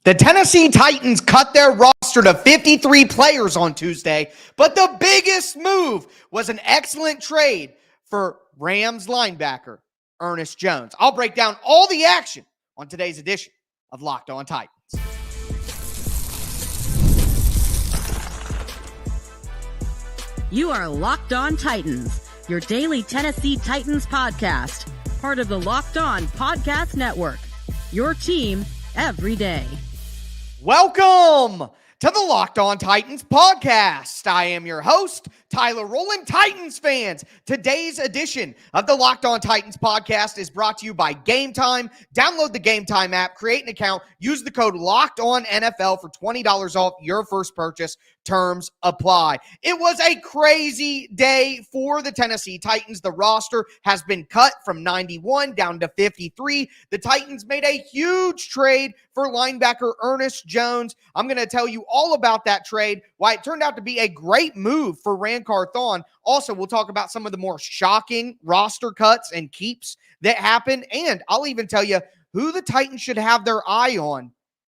The Tennessee Titans cut their roster to 53 players on Tuesday, but the biggest move was an excellent trade for Rams linebacker Ernest Jones. I'll break down all the action on today's edition of Locked On Titans. You are Locked On Titans, your daily Tennessee Titans podcast, part of the Locked On Podcast Network, your team every day. Welcome to the Locked On Titans podcast. I am your host, Tyler Rowland. Titans fans, today's edition of the Locked On Titans podcast is brought to you by Gametime. Download the Gametime app, create an account, use the code LOCKEDONNFL for $20 off your first purchase. Terms apply. It was a crazy day for the Tennessee Titans. The roster has been cut from 91 down to 53. The Titans made a huge trade for linebacker Ernest Jones. I'm going to tell you all about that trade, why it turned out to be a great move for Ran Carthon. Also, we'll talk about some of the more shocking roster cuts and keeps that happened, and I'll even tell you who the Titans should have their eye on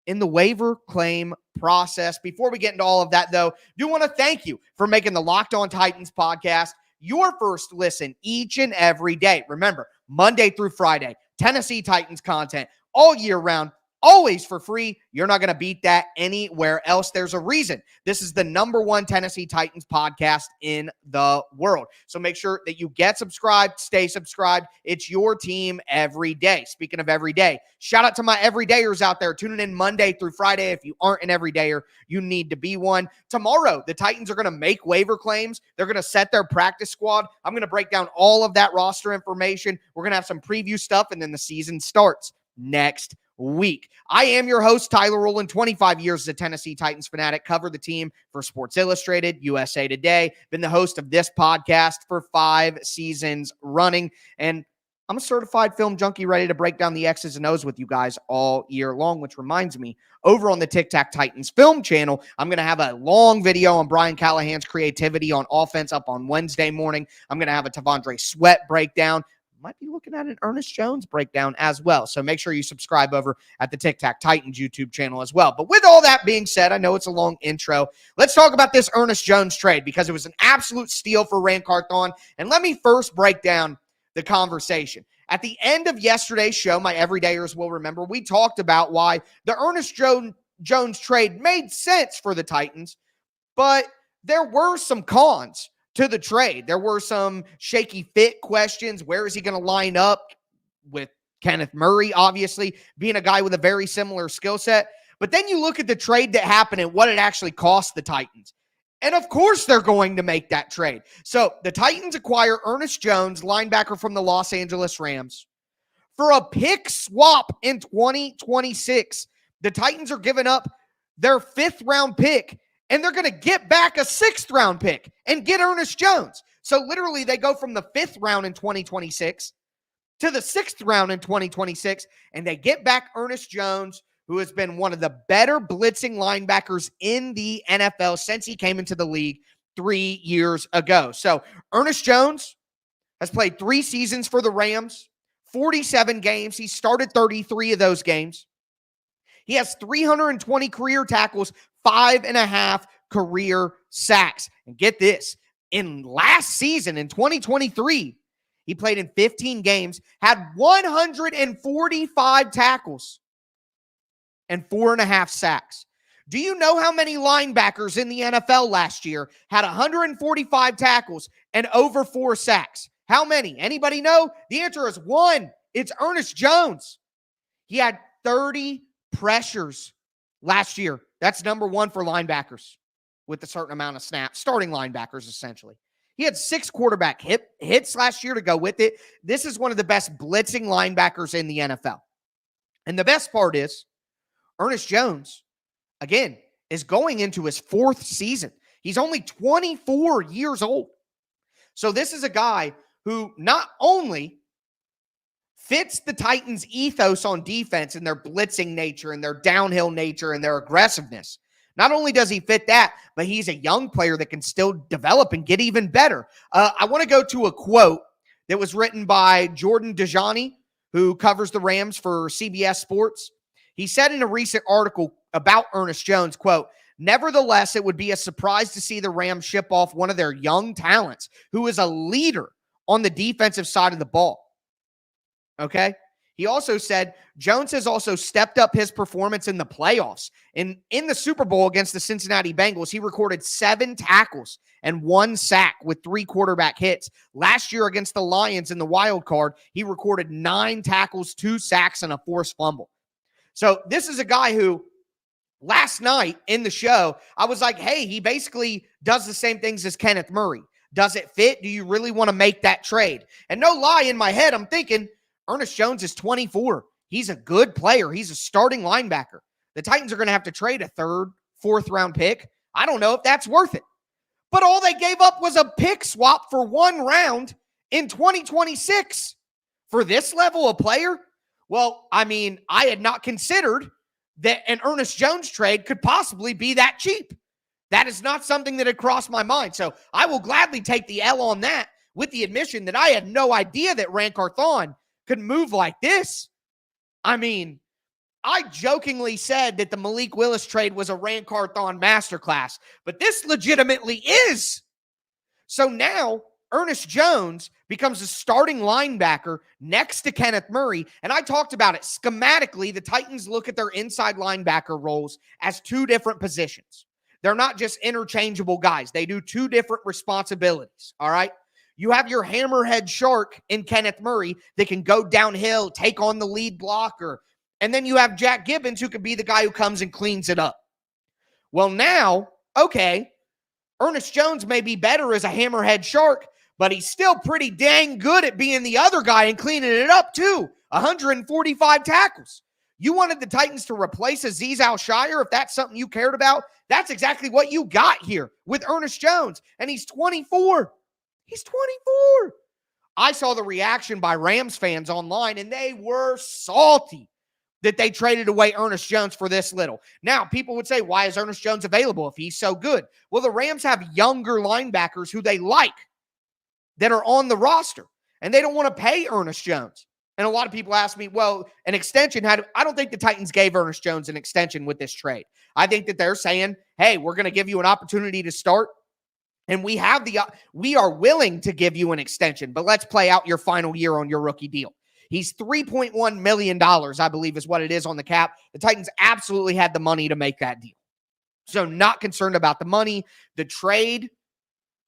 in the waiver claim process. Before we get into all of that, though, I do want to thank you for making the Locked On Titans podcast your first listen each and every day. Remember, Monday through Friday, Tennessee Titans content all year round, always for free. You're not going to beat that anywhere else. There's a reason this is the number one Tennessee Titans podcast in the world. So make sure that you get subscribed, stay subscribed. It's your team every day. Speaking of every day, shout out to my everydayers out there tuning in Monday through Friday. If you aren't an everydayer, you need to be one. Tomorrow, the Titans are going to make waiver claims. They're going to set their practice squad. I'm going to break down all of that roster information. We're going to have some preview stuff, and then the season starts next week. I am your host, Tyler Rowland, 25 years as a Tennessee Titans fanatic, cover the team for Sports Illustrated, USA Today, been the host of this podcast for 5 seasons running, and I'm a certified film junkie ready to break down the X's and O's with you guys all year long, which reminds me, over on the Tic Tac Titans film channel, I'm going to have a long video on Brian Callahan's creativity on offense up on Wednesday morning. I'm going to have a Tavondre Sweat breakdown. Might be looking at an Ernest Jones breakdown as well. So make sure you subscribe over at the Tic Tac Titans YouTube channel as well. But with all that being said, I know it's a long intro. Let's talk about this Ernest Jones trade because it was an absolute steal for Ran Carthon. And let me first break down the conversation. At the end of yesterday's show, my everydayers will remember, we talked about why the Ernest Jones trade made sense for the Titans, but there were some cons to the trade. There were some shaky fit questions. Where is he going to line up with Kenneth Murray, obviously, being a guy with a very similar skill set? But then you look at the trade that happened and what it actually cost the Titans. And of course they're going to make that trade. So the Titans acquire Ernest Jones, linebacker from the Los Angeles Rams, for a pick swap in 2026. The Titans are giving up their 5th round pick, and they're going to get back a 6th round pick and get Ernest Jones. So literally they go from the 5th round in 2026 to the 6th round in 2026, and they get back Ernest Jones, who has been one of the better blitzing linebackers in the NFL since he came into the league 3 years ago. So Ernest Jones has played 3 seasons for the Rams, 47 games. He started 33 of those games. He has 320 career tackles, 5.5 career sacks. And get this, in last season, in 2023, he played in 15 games, had 145 tackles and 4.5 sacks. Do you know how many linebackers in the NFL last year had 145 tackles and over 4 sacks? How many? Anybody know? The answer is 1. It's Ernest Jones. He had 30 pressures last year. That's number 1 for linebackers with a certain amount of snaps, starting linebackers essentially. He had 6 quarterback hits last year to go with it. This is one of the best blitzing linebackers in the NFL. And the best part is Ernest Jones, again, is going into his 4th season. He's only 24 years old. So this is a guy who not only fits the Titans' ethos on defense and their blitzing nature and their downhill nature and their aggressiveness. Not only does he fit that, but he's a young player that can still develop and get even better. I want to go to a quote that was written by Jordan Dajani, who covers the Rams for CBS Sports. He said in a recent article about Ernest Jones, quote, "Nevertheless, it would be a surprise to see the Rams ship off one of their young talents who is a leader on the defensive side of the ball." Okay? He also said Jones has also stepped up his performance in the playoffs. In the Super Bowl against the Cincinnati Bengals, he recorded 7 tackles and 1 sack with 3 quarterback hits. Last year against the Lions in the wild card, he recorded 9 tackles, 2 sacks, and a forced fumble. So this is a guy who last night in the show, I was like, hey, he basically does the same things as Kenneth Murray. Does it fit? Do you really want to make that trade? And no lie, in my head, I'm thinking, Ernest Jones is 24. He's a good player. He's a starting linebacker. The Titans are going to have to trade a 3rd, 4th round pick. I don't know if that's worth it. But all they gave up was a pick swap for 1 round in 2026 for this level of player. Well, I mean, I had not considered that an Ernest Jones trade could possibly be that cheap. That is not something that had crossed my mind. So I will gladly take the L on that, with the admission that I had no idea that Ran Carthon could move like this. I mean, I jokingly said that the Malik Willis trade was a Ran Carthon masterclass, but this legitimately is. So now Ernest Jones becomes a starting linebacker next to Kenneth Murray, and I talked about it. Schematically, the Titans look at their inside linebacker roles as 2 different positions. They're not just interchangeable guys. They do 2 different responsibilities, all right? You have your hammerhead shark in Kenneth Murray that can go downhill, take on the lead blocker. And then you have Jack Gibbons, who could be the guy who comes and cleans it up. Well, now, okay, Ernest Jones may be better as a hammerhead shark, but he's still pretty dang good at being the other guy and cleaning it up too. 145 tackles. You wanted the Titans to replace Azeez Al-Shire, if that's something you cared about. That's exactly what you got here with Ernest Jones, and he's 24. He's 24. I saw the reaction by Rams fans online, and they were salty that they traded away Ernest Jones for this little. Now, people would say, why is Ernest Jones available if he's so good? Well, the Rams have younger linebackers who they like that are on the roster, and they don't want to pay Ernest Jones. And a lot of people ask me, well, an extension, I don't think the Titans gave Ernest Jones an extension with this trade. I think that they're saying, hey, we're going to give you an opportunity to start. And we are willing to give you an extension, but let's play out your final year on your rookie deal. He's $3.1 million, I believe is what it is on the cap. The Titans absolutely had the money to make that deal. So not concerned about the money. The trade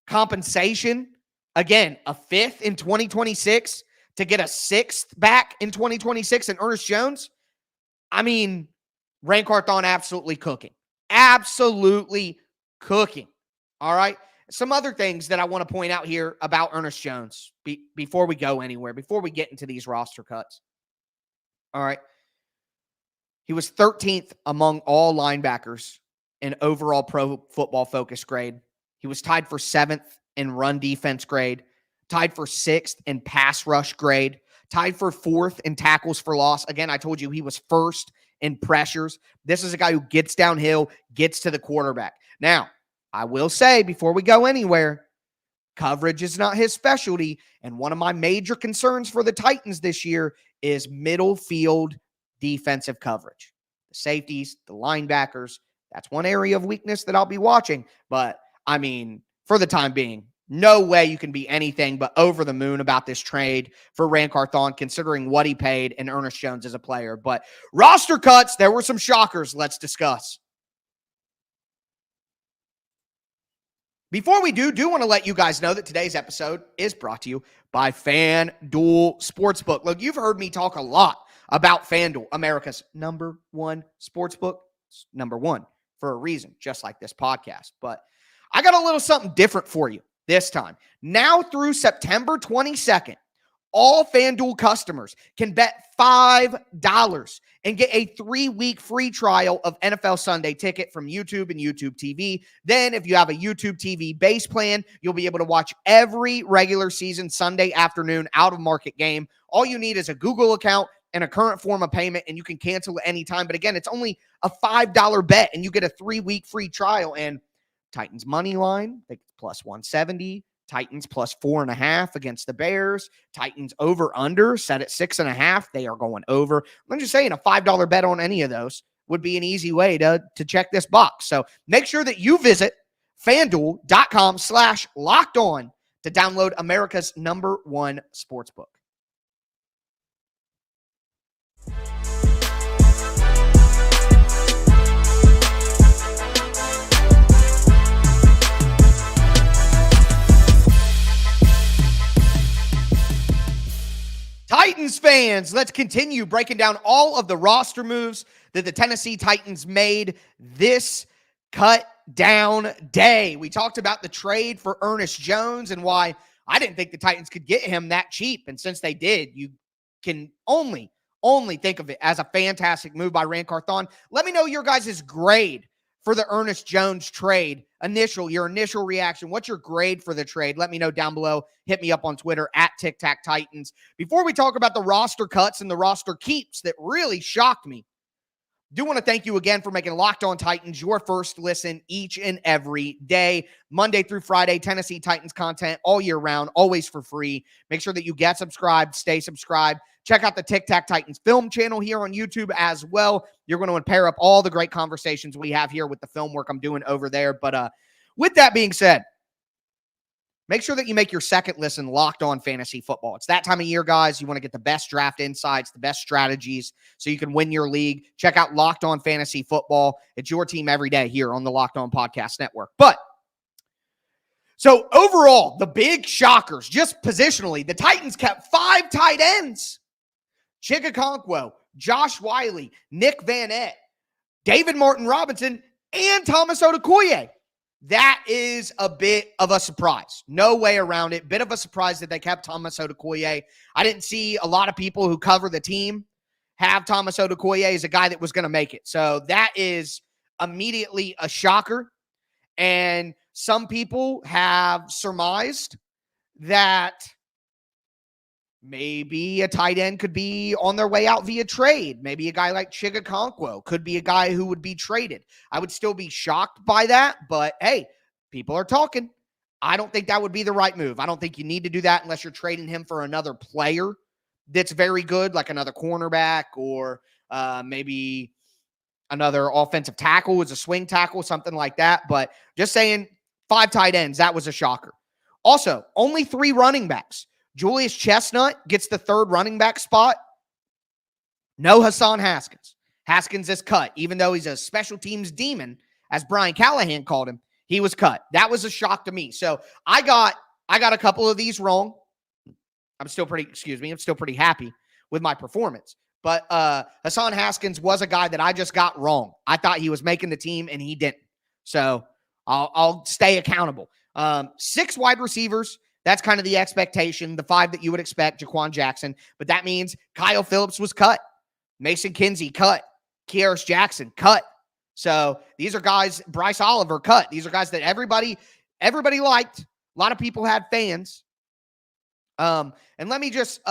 compensation, again, a 5th in 2026 to get a 6th back in 2026 and Ernest Jones. I mean, Ran Carthon absolutely cooking. Absolutely cooking. All right. Some other things that I want to point out here about Ernest Jones before we go anywhere, before we get into these roster cuts. All right. He was 13th among all linebackers in overall Pro Football Focus grade. He was tied for 7th in run defense grade, tied for 6th in pass rush grade, tied for 4th in tackles for loss. Again, I told you he was 1st in pressures. This is a guy who gets downhill, gets to the quarterback. Now, I will say before we go anywhere, coverage is not his specialty. And one of my major concerns for the Titans this year is middle field defensive coverage. The safeties, the linebackers, that's one area of weakness that I'll be watching. But, I mean, for the time being, no way you can be anything but over the moon about this trade for Ran Carthon, considering what he paid and Ernest Jones as a player. But roster cuts, there were some shockers. Let's discuss. Before we do want to let you guys know that today's episode is brought to you by FanDuel Sportsbook. Look, you've heard me talk a lot about FanDuel, America's number one sportsbook. It's number one for a reason, just like this podcast. But I got a little something different for you this time. Now through September 22nd, all FanDuel customers can bet $5 and get a 3-week free trial of NFL Sunday Ticket from YouTube and YouTube TV. Then if you have a YouTube TV base plan, you'll be able to watch every regular season Sunday afternoon out-of-market game. All you need is a Google account and a current form of payment, and you can cancel at any time. But again, it's only a $5 bet, and you get a 3-week free trial. And Titans money line, I think it's plus 170. Titans plus 4.5 against the Bears. Titans over under set at 6.5. They are going over. I'm just saying a $5 bet on any of those would be an easy way to check this box. So make sure that you visit FanDuel.com/lockedon to download America's #1 sportsbook. Titans fans, let's continue breaking down all of the roster moves that the Tennessee Titans made this cut down day. We talked about the trade for Ernest Jones and why I didn't think the Titans could get him that cheap. And since they did, you can only think of it as a fantastic move by Ran Carthon. Let me know your guys' grade for the Ernest Jones trade. Your initial reaction. What's your grade for the trade? Let me know down below. Hit me up on Twitter at TicTacTitans. Before we talk about the roster cuts and the roster keeps that really shocked me, I do want to thank you again for making Locked On Titans your first listen each and every day, Monday through Friday. Tennessee Titans content all year round, always for free. Make sure that you get subscribed, stay subscribed. Check out the Tic Tac Titans film channel here on YouTube as well. You're going to pair up all the great conversations we have here with the film work I'm doing over there. But with that being said, make sure that you make your second listen Locked On Fantasy Football. It's that time of year, guys. You want to get the best draft insights, the best strategies so you can win your league. Check out Locked On Fantasy Football. It's your team every day here on the Locked On Podcast Network. But so overall, the big shockers, just positionally, the Titans kept 5 tight ends. Chigakonkwo, Josh Wiley, Nick Van Ette, David Martin Robinson, and Thomas Odukoye. That is a bit of a surprise. No way around it. Bit of a surprise that they kept Thomas Odukoye. I didn't see a lot of people who cover the team have Thomas Odukoye as a guy that was going to make it. So that is immediately a shocker. And some people have surmised that maybe a tight end could be on their way out via trade. Maybe a guy like Chigakonkwo could be a guy who would be traded. I would still be shocked by that, but hey, people are talking. I don't think that would be the right move. I don't think you need to do that unless you're trading him for another player that's very good, like another cornerback or maybe another offensive tackle as a swing tackle, something like that. But just saying 5 tight ends, that was a shocker. Also, only 3 running backs. Julius Chestnut gets the 3rd running back spot. No Hassan Haskins. Haskins is cut. Even though he's a special teams demon, as Brian Callahan called him, he was cut. That was a shock to me. So I got a couple of these wrong. I'm still pretty happy with my performance. But Hassan Haskins was a guy that I just got wrong. I thought he was making the team, and he didn't. So I'll stay accountable. 6 wide receivers. That's kind of the expectation, the 5 that you would expect, Jaquan Jackson. But that means Kyle Phillips was cut. Mason Kinsey cut. Kearis Jackson cut. So these are guys, Bryce Oliver cut. These are guys that everybody liked. A lot of people had fans. And let me just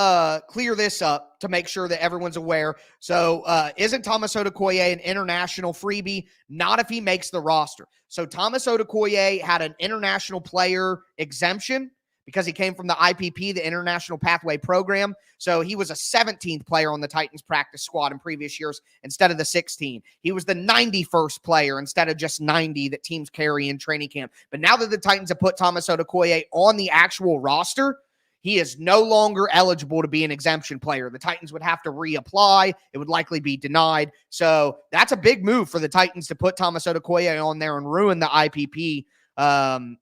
clear this up to make sure that everyone's aware. So isn't Thomas Odukoye an international freebie? Not if he makes the roster. So Thomas Odukoye had an international player exemption because he came from the IPP, the International Pathway Program. So he was a 17th player on the Titans practice squad in previous years instead of the 16. He was the 91st player instead of just 90 that teams carry in training camp. But now that the Titans have put Thomas Odukoye on the actual roster, he is no longer eligible to be an exemption player. The Titans would have to reapply. It would likely be denied. So that's a big move for the Titans to put Thomas Odukoye on there and ruin the IPP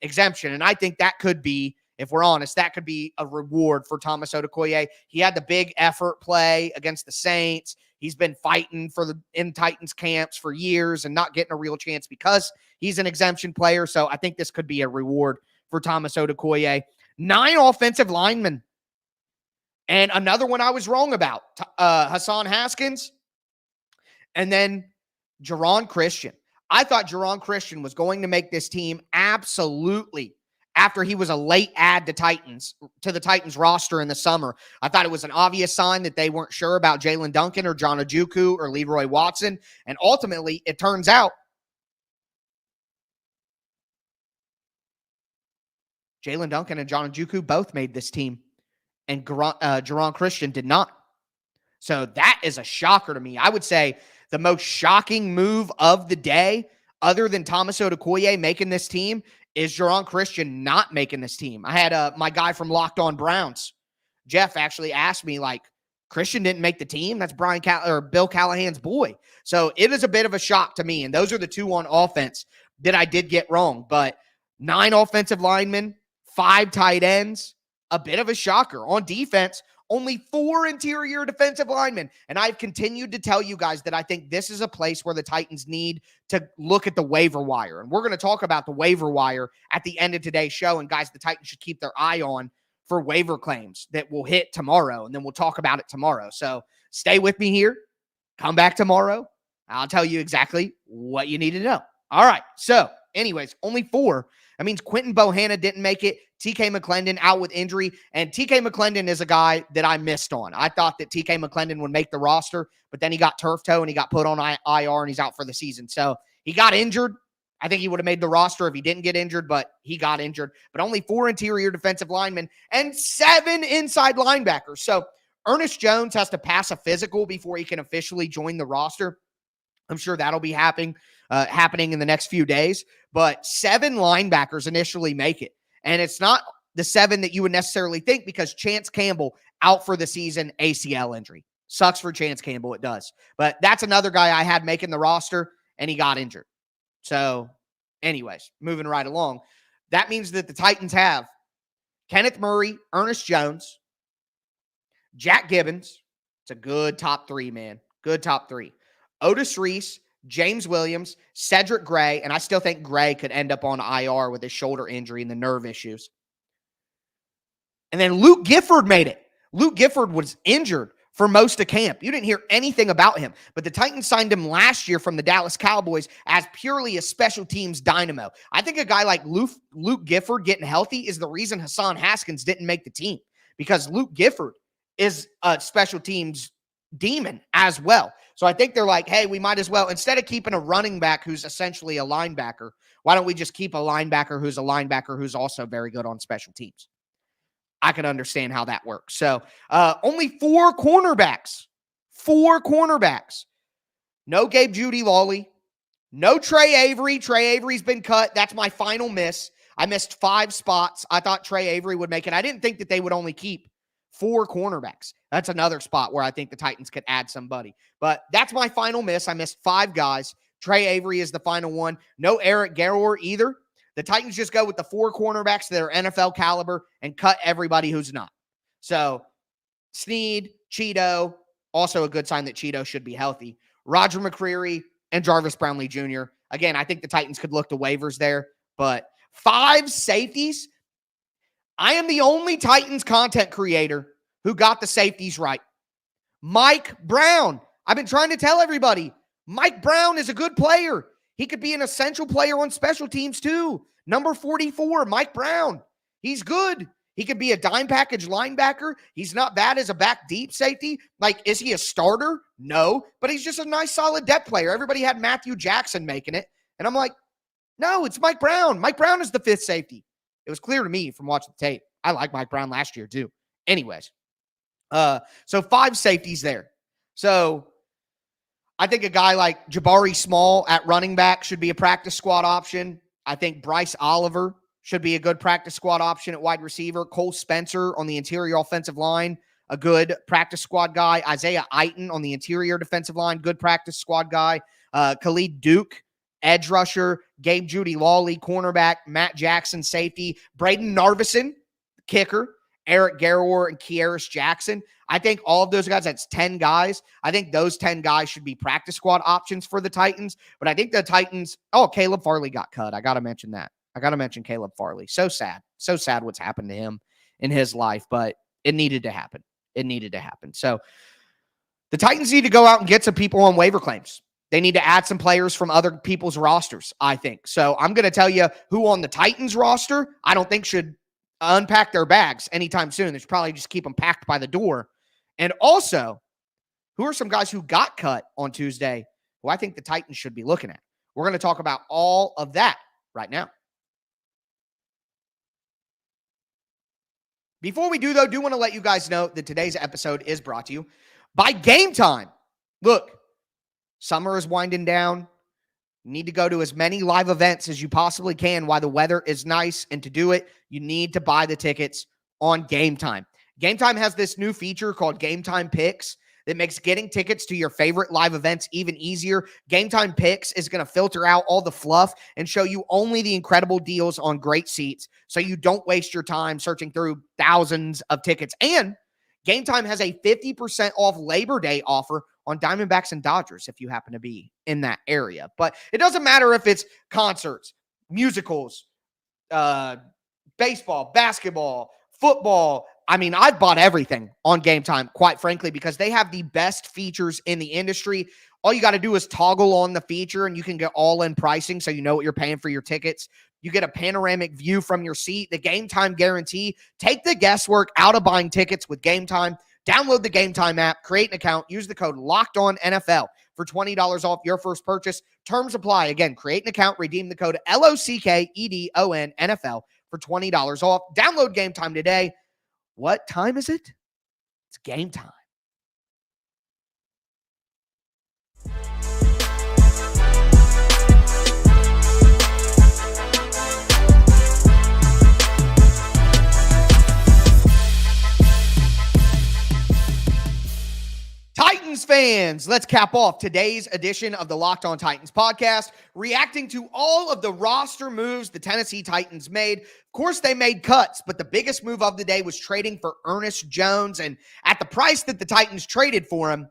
exemption. And I think that could be, if we're honest, that could be a reward for Thomas Odukoye. He had the big effort play against the Saints. He's been fighting in Titans camps for years and not getting a real chance because he's an exemption player. So I think this could be a reward for Thomas Odukoye. 9 offensive linemen. And another one I was wrong about, Hassan Haskins. And then Jerron Christian. I thought Jerron Christian was going to make this team absolutely after he was a late add to the Titans roster in the summer. I thought it was an obvious sign that they weren't sure about Jalen Duncan or John Ojukwu or Leroy Watson. And ultimately, it turns out Jalen Duncan and John Njoku both made this team, and Jaron Christian did not. So that is a shocker to me. I would say the most shocking move of the day, other than Thomas Odukoye making this team, is Jaron Christian not making this team. I had my guy from Locked On Browns, Jeff, actually asked me, like, Christian didn't make the team? That's Bill Callahan's boy. So it is a bit of a shock to me. And those are the two on offense that I did get wrong. But 9 offensive linemen, 5 tight ends, a bit of a shocker. On defense, only 4 interior defensive linemen. And I've continued to tell you guys that I think this is a place where the Titans need to look at the waiver wire. And we're going to talk about the waiver wire at the end of today's show. And guys, the Titans should keep their eye on for waiver claims that will hit tomorrow. And then we'll talk about it tomorrow. So stay with me here. Come back tomorrow. I'll tell you exactly what you need to know. All right. So anyways, only 4. That means Quentin Bohanna didn't make it. TK McClendon out with injury. And TK McClendon is a guy that I missed on. I thought that TK McClendon would make the roster, but then he got turf toe and he got put on IR and he's out for the season. So he got injured. I think he would have made the roster if he didn't get injured, but he got injured. But only 4 interior defensive linemen and 7 inside linebackers. So Ernest Jones has to pass a physical before he can officially join the roster. I'm sure that'll be happening in the next few days. But 7 linebackers initially make it. And it's not the 7 that you would necessarily think, because Chance Campbell out for the season, ACL injury. Sucks for Chance Campbell, it does. But that's another guy I had making the roster, and he got injured. So anyways, moving right along. That means that the Titans have Kenneth Murray, Ernest Jones, Jack Gibbons. It's a good top 3, man. Good top 3. Otis Reese, James Williams, Cedric Gray, and I still think Gray could end up on IR with his shoulder injury and the nerve issues. And then Luke Gifford made it. Luke Gifford was injured for most of camp. You didn't hear anything about him, but the Titans signed him last year from the Dallas Cowboys as purely a special teams dynamo. I think a guy like Luke Gifford getting healthy is the reason Hassan Haskins didn't make the team, because Luke Gifford is a special teams demon as well. So I think they're like, hey, we might as well, instead of keeping a running back who's essentially a linebacker, why don't we just keep a linebacker who's also very good on special teams? I can understand how that works. So only 4 cornerbacks. 4 cornerbacks. No Gabe Jeudy-Lawley. No Trey Avery. Trey Avery's been cut. That's my final miss. I missed 5 spots. I thought Trey Avery would make it. I didn't think that they would only keep 4 cornerbacks. That's another spot where I think the Titans could add somebody. But that's my final miss. I missed 5 guys. Trey Avery is the final one. No Eric Garror either. The Titans just go with the 4 cornerbacks that are NFL caliber and cut everybody who's not. So Snead, Cheeto, also a good sign that Cheeto should be healthy. Roger McCreary and Jarvis Brownlee Jr. Again, I think the Titans could look to waivers there, but 5 safeties. I am the only Titans content creator who got the safeties right. Mike Brown. I've been trying to tell everybody, Mike Brown is a good player. He could be an essential player on special teams too. Number 44, Mike Brown. He's good. He could be a dime package linebacker. He's not bad as a back deep safety. Like, is he a starter? No, but he's just a nice, solid depth player. Everybody had Matthew Jackson making it. And I'm like, no, it's Mike Brown. Mike Brown is the 5th safety. It was clear to me from watching the tape. I like Mike Brown last year too. Anyways, so 5 safeties there. So I think a guy like Jabari Small at running back should be a practice squad option. I think Bryce Oliver should be a good practice squad option at wide receiver. Cole Spencer on the interior offensive line, a good practice squad guy. Isaiah Eiton on the interior defensive line, good practice squad guy. Khalid Duke, edge rusher. Gabe Jeudy-Lawley, cornerback. Matt Jackson, safety. Braden Narvison, kicker. Eric Garror and Kearis Jackson. I think all of those guys, that's 10 guys. I think those 10 guys should be practice squad options for the Titans. But I think the Titans, Caleb Farley got cut. I got to mention that. I got to mention Caleb Farley. So sad. So sad what's happened to him in his life, but it needed to happen. It needed to happen. So the Titans need to go out and get some people on waiver claims. They need to add some players from other people's rosters, I think. So I'm going to tell you who on the Titans roster I don't think should unpack their bags anytime soon. They should probably just keep them packed by the door. And also, who are some guys who got cut on Tuesday who I think the Titans should be looking at? We're going to talk about all of that right now. Before we do, though, do want to let you guys know that today's episode is brought to you by Gametime. Look, summer is winding down. You need to go to as many live events as you possibly can while the weather is nice. And to do it, you need to buy the tickets on Gametime. Gametime has this new feature called Gametime Picks that makes getting tickets to your favorite live events even easier. Gametime Picks is going to filter out all the fluff and show you only the incredible deals on great seats so you don't waste your time searching through thousands of tickets. And Gametime has a 50% off Labor Day offer on Diamondbacks and Dodgers if you happen to be in that area. But it doesn't matter if it's concerts, musicals, baseball, basketball, football. I mean, I've bought everything on Gametime, quite frankly, because they have the best features in the industry. All you got to do is toggle on the feature and you can get all-in pricing so you know what you're paying for your tickets. You get a panoramic view from your seat, the Gametime guarantee. Take the guesswork out of buying tickets with Gametime. Download the Gametime app, create an account, use the code LOCKEDONNFL for $20 off your first purchase. Terms apply. Again, create an account, redeem the code LOCKEDONNFL for $20 off. Download Gametime today. What time is it? It's game time. Titans fans, let's cap off today's edition of the Locked On Titans podcast, reacting to all of the roster moves the Tennessee Titans made. Of course, they made cuts, but the biggest move of the day was trading for Ernest Jones. And at the price that the Titans traded for him,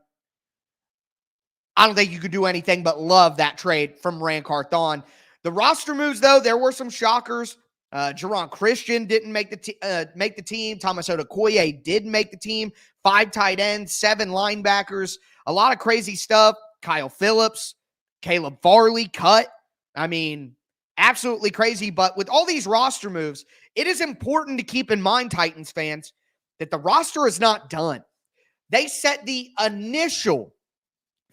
I don't think you could do anything but love that trade from Ran Carthon. The roster moves, though, there were some shockers. Ran Carthon didn't make the team. Thomas Odukoye did make the team. 5 tight ends, 7 linebackers, a lot of crazy stuff. Kyle Phillips, Caleb Farley cut. I mean, absolutely crazy. But with all these roster moves, it is important to keep in mind, Titans fans, that the roster is not done. They set the initial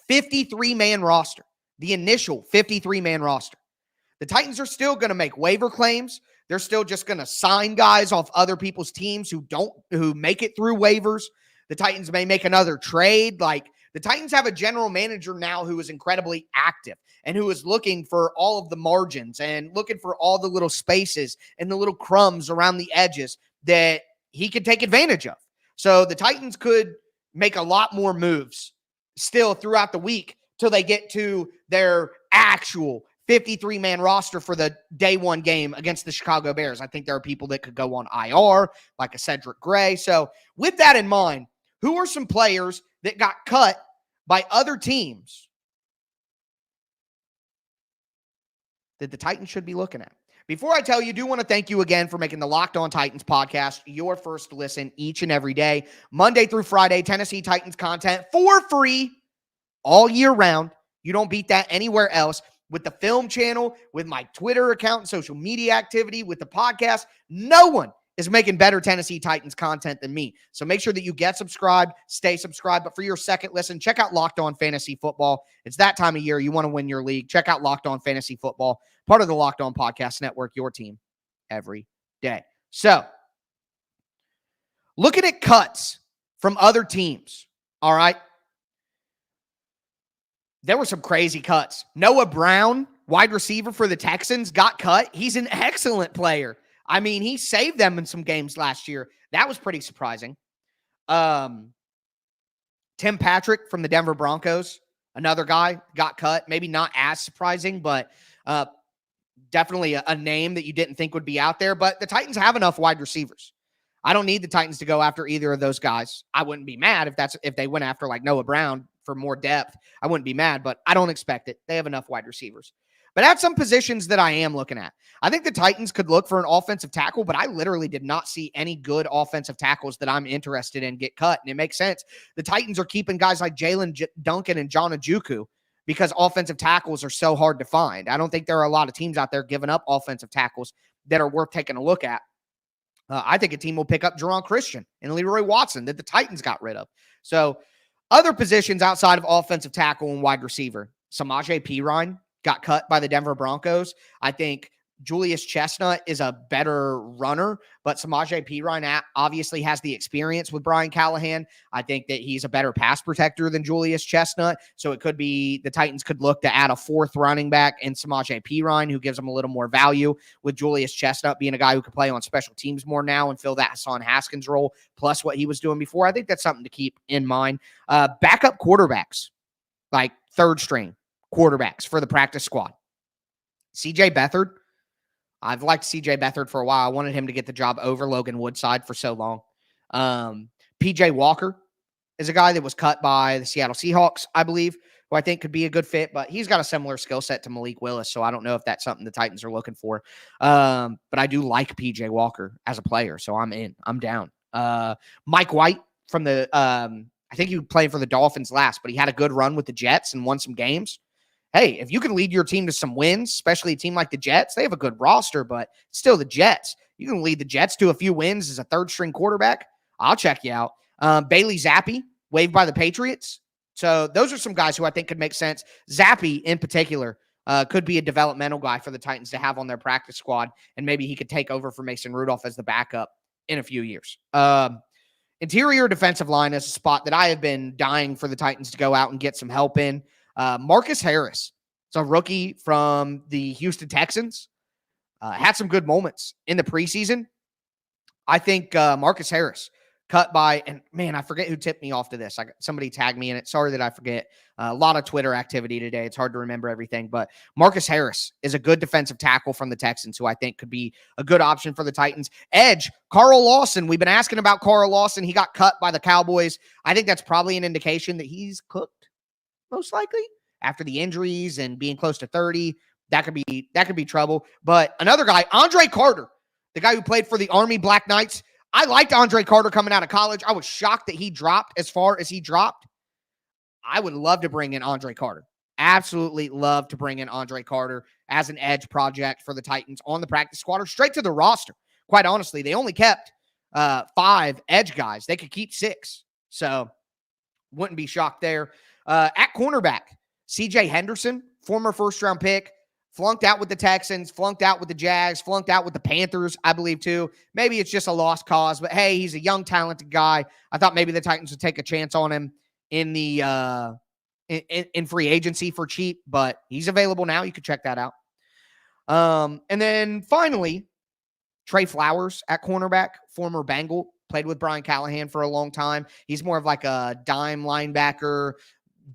53-man roster. The initial 53-man roster. The Titans are still going to make waiver claims. They're still just going to sign guys off other people's teams who make it through waivers. The Titans may make another trade. Like, the Titans have a general manager now who is incredibly active and who is looking for all of the margins and looking for all the little spaces and the little crumbs around the edges that he could take advantage of. So the Titans could make a lot more moves still throughout the week till they get to their actual 53-man roster for the day one game against the Chicago Bears. I think there are people that could go on IR, like a Cedric Gray. So with that in mind, who are some players that got cut by other teams that the Titans should be looking at? Before I tell you, I do want to thank you again for making the Locked On Titans podcast your first listen each and every day. Monday through Friday, Tennessee Titans content for free all year round. You don't beat that anywhere else. With the film channel, with my Twitter account and social media activity, with the podcast, no one is making better Tennessee Titans content than me. So make sure that you get subscribed, stay subscribed. But for your second listen, check out Locked On Fantasy Football. It's that time of year. You want to win your league. Check out Locked On Fantasy Football, part of the Locked On Podcast Network, your team every day. So looking at cuts from other teams, all right? There were some crazy cuts. Noah Brown, wide receiver for the Texans, got cut. He's an excellent player. I mean, he saved them in some games last year. That was pretty surprising. Tim Patrick from the Denver Broncos, another guy, got cut. Maybe not as surprising, but definitely a name that you didn't think would be out there. But the Titans have enough wide receivers. I don't need the Titans to go after either of those guys. I wouldn't be mad if they went after like Noah Brown for more depth. I wouldn't be mad, but I don't expect it. They have enough wide receivers. But at some positions that I am looking at, I think the Titans could look for an offensive tackle, but I literally did not see any good offensive tackles that I'm interested in get cut. And it makes sense. The Titans are keeping guys like Jalen Duncan and John Ojukwu because offensive tackles are so hard to find. I don't think there are a lot of teams out there giving up offensive tackles that are worth taking a look at. I think a team will pick up Ran Carthon and Leroy Watson that the Titans got rid of. So other positions outside of offensive tackle and wide receiver, Samaje Perine got cut by the Denver Broncos. I think Julius Chestnut is a better runner, but Samaje Perine obviously has the experience with Brian Callahan. I think that he's a better pass protector than Julius Chestnut. So it could be the Titans could look to add a fourth running back in Samaje Perine, who gives them a little more value, with Julius Chestnut being a guy who can play on special teams more now and fill that Hassan Haskins role, plus what he was doing before. I think that's something to keep in mind. Backup quarterbacks, like third string quarterbacks for the practice squad. CJ Beathard. I've liked CJ Beathard for a while. I wanted him to get the job over Logan Woodside for so long. PJ Walker is a guy that was cut by the Seattle Seahawks, I believe, who I think could be a good fit, but he's got a similar skill set to Malik Willis, so I don't know if that's something the Titans are looking for. But I do like PJ Walker as a player, so I'm in. I'm down. Mike White from the I think he played for the Dolphins last, but he had a good run with the Jets and won some games. Hey, if you can lead your team to some wins, especially a team like the Jets, they have a good roster, but still the Jets. You can lead the Jets to a few wins as a third-string quarterback. I'll check you out. Bailey Zappi, waived by the Patriots. So those are some guys who I think could make sense. Zappi, in particular, could be a developmental guy for the Titans to have on their practice squad, and maybe he could take over for Mason Rudolph as the backup in a few years. Interior defensive line is a spot that I have been dying for the Titans to go out and get some help in. Marcus Harris. It's a rookie from the Houston Texans. Had some good moments in the preseason. I think Marcus Harris cut by, and man, I forget who tipped me off to this. Somebody tagged me in it. Sorry that I forget. A lot of Twitter activity today. It's hard to remember everything, but Marcus Harris is a good defensive tackle from the Texans who I think could be a good option for the Titans. Edge, Carl Lawson. We've been asking about Carl Lawson. He got cut by the Cowboys. I think that's probably an indication that he's cooked. Most likely after the injuries and being close to 30, that could be trouble. But another guy, Andre Carter, the guy who played for the Army Black Knights. I liked Andre Carter coming out of college. I was shocked that he dropped as far as he dropped. I would love to bring in Andre Carter. Absolutely love to bring in Andre Carter as an edge project for the Titans on the practice squad or straight to the roster. Quite honestly, they only kept 5 edge guys. They could keep 6. So wouldn't be shocked there. At cornerback, C.J. Henderson, former first-round pick, flunked out with the Texans, flunked out with the Jags, flunked out with the Panthers, I believe, too. Maybe it's just a lost cause, but hey, he's a young, talented guy. I thought maybe the Titans would take a chance on him in the in free agency for cheap, but he's available now. You can check that out. And then finally, Trey Flowers at cornerback, former Bengal, played with Brian Callahan for a long time. He's more of like a dime linebacker,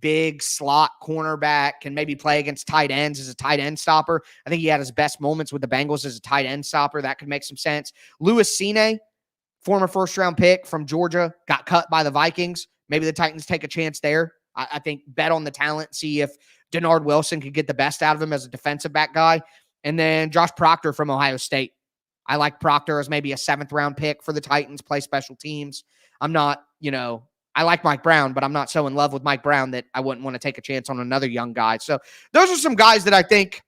big slot cornerback, can maybe play against tight ends as a tight end stopper. I think he had his best moments with the Bengals as a tight end stopper. That could make some sense. Louis Cine, former first-round pick from Georgia, got cut by the Vikings. Maybe the Titans take a chance there. I think bet on the talent, see if Denard Wilson could get the best out of him as a defensive back guy. And then Josh Proctor from Ohio State. I like Proctor as maybe a 7th-round pick for the Titans, play special teams. I'm not, I like Mike Brown, but I'm not so in love with Mike Brown that I wouldn't want to take a chance on another young guy. So those are some guys that I think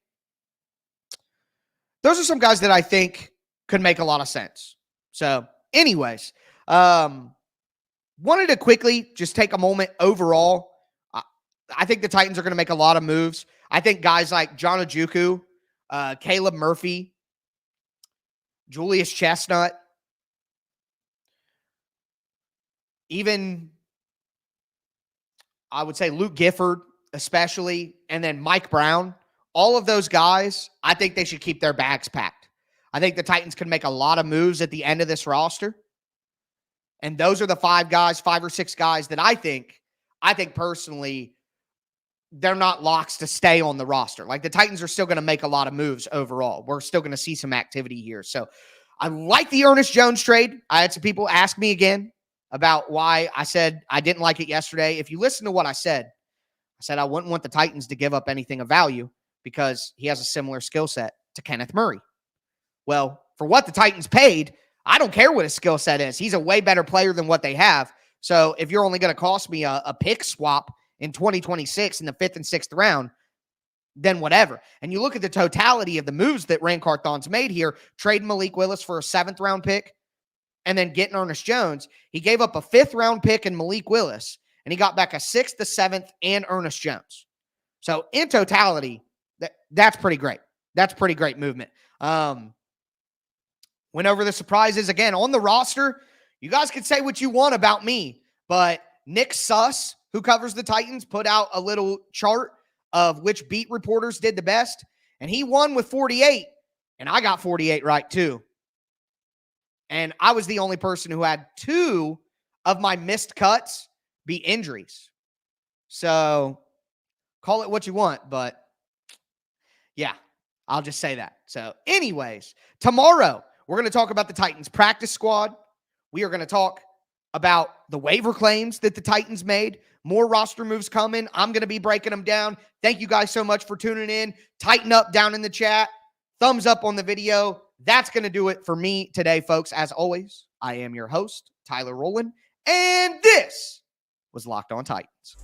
could make a lot of sense. So anyways, wanted to quickly just take a moment overall. I think the Titans are going to make a lot of moves. I think guys like John Ojukwu, Caleb Murphy, Julius Chestnut, even I would say Luke Gifford especially, and then Mike Brown, all of those guys, I think they should keep their bags packed. I think the Titans can make a lot of moves at the end of this roster. And those are the 5 or 6 guys that I think personally, they're not locks to stay on the roster. Like the Titans are still going to make a lot of moves overall. We're still going to see some activity here. So I like the Ernest Jones trade. I had some people ask me again about why I said I didn't like it yesterday. If you listen to what I said I wouldn't want the Titans to give up anything of value because he has a similar skill set to Kenneth Murray. Well, for what the Titans paid, I don't care what his skill set is. He's a way better player than what they have. So if you're only going to cost me a pick swap in 2026 in the 5th and 6th round, then whatever. And you look at the totality of the moves that Ran Carthon's made here, trading Malik Willis for a 7th-round pick and then getting Ernest Jones. He gave up a 5th-round pick in Malik Willis, and he got back a 6th, a 7th, and Ernest Jones. So in totality, that's pretty great. That's pretty great movement. Went over the surprises again on the roster. You guys can say what you want about me, but Nick Suss, who covers the Titans, put out a little chart of which beat reporters did the best, and he won with 48, and I got 48 right too. And I was the only person who had 2 of my missed cuts be injuries. So call it what you want, but yeah, I'll just say that. So anyways, tomorrow we're going to talk about the Titans practice squad. We are going to talk about the waiver claims that the Titans made. More roster moves coming. I'm going to be breaking them down. Thank you guys so much for tuning in. Tighten up down in the chat. Thumbs up on the video. That's going to do it for me today, folks. As always, I am your host, Tyler Rowland, and this was Locked On Titans.